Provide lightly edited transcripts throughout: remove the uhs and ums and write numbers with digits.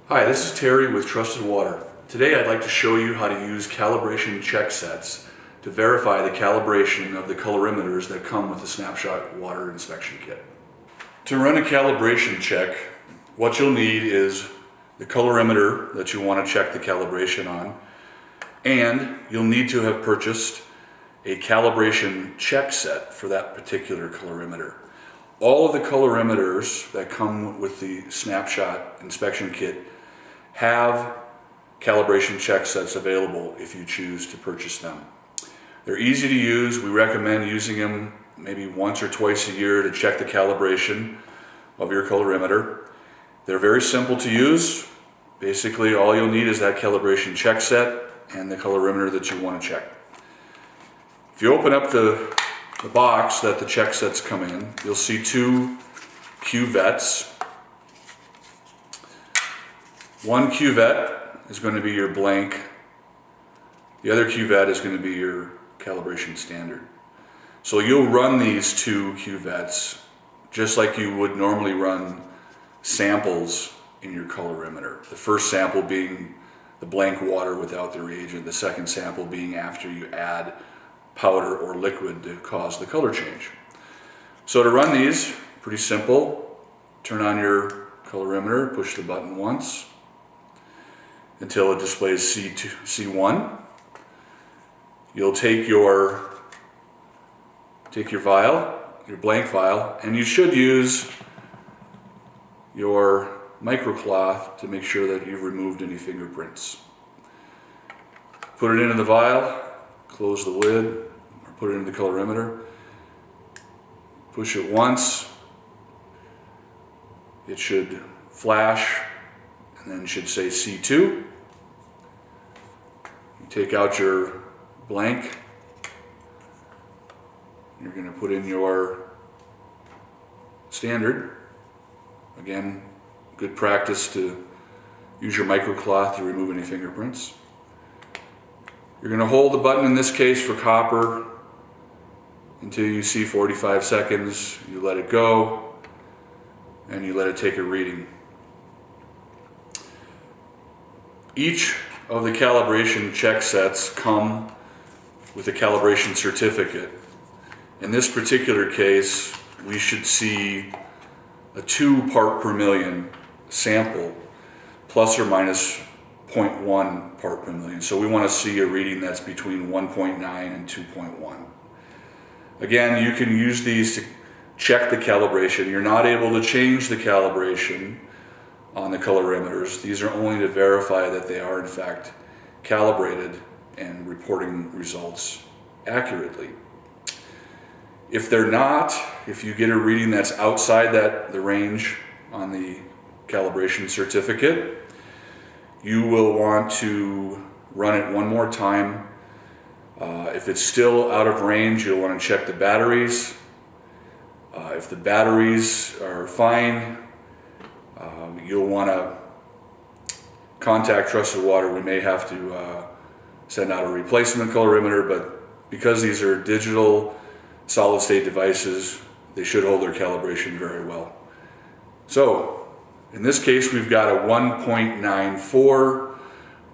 Hi, this is Terry with Trusted Water. Today I'd like to show you how to use calibration check sets to verify the calibration of the colorimeters that come with the Snapshot Water Inspection Kit. To run a calibration check, what you'll need is the colorimeter that you want to check the calibration on, and you'll need to have purchased a calibration check set for that particular colorimeter. All of the colorimeters that come with the Snapshot Inspection Kit have calibration check sets available if you choose to purchase them. They're easy to use. We recommend using them maybe once or twice a year to check the calibration of your colorimeter. They're very simple to use. Basically, all you'll need is that calibration check set and the colorimeter that you want to check. If you open up the box that the check sets come in, you'll see two cuvettes. One cuvette is going to be your blank. The other cuvette is going to be your calibration standard. So you'll run these two cuvettes just like you would normally run samples in your colorimeter. The first sample being the blank water without the reagent, the second sample being after you add powder or liquid to cause the color change. So to run these, pretty simple. Turn on your colorimeter, push the button once until it displays C1. You'll take your vial, your blank vial, and you should use your microcloth to make sure that you've removed any fingerprints. Put it into the vial, close the lid, or put it into the colorimeter. Push it once. It should flash and then it should say C2. You take out your blank. You're going to put in your standard. Again, good practice to use your microcloth to remove any fingerprints. You're going to hold the button in this case for copper until you see 45 seconds. You let it go and you let it take a reading. Each of the calibration check sets come with a calibration certificate. In this particular case, we should see a 2 part per million sample, plus or minus 0.1 part per million. So we want to see a reading that's between 1.9 and 2.1. Again, you can use these to check the calibration. You're not able to change the calibration on the colorimeters. These are only to verify that they are in fact calibrated and reporting results accurately. If they're not, if you get a reading that's outside the range on the calibration certificate, you will want to run it one more time. If it's still out of range, you'll want to check the batteries. If the batteries are fine, you'll want to contact Trusted Water. We may have to send out a replacement colorimeter, but because these are digital solid state devices, they should hold their calibration very well. So in this case, we've got a 1.94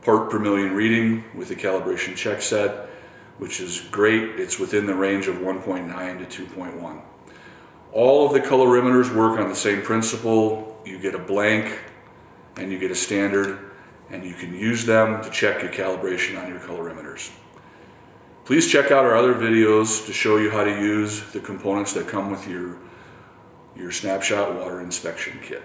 part per million reading with the calibration check set, which is great. It's within the range of 1.9 to 2.1. All of the colorimeters work on the same principle. You get a blank and you get a standard, and you can use them to check your calibration on your colorimeters. Please check out our other videos to show you how to use the components that come with your Snapshot Water Inspection Kit.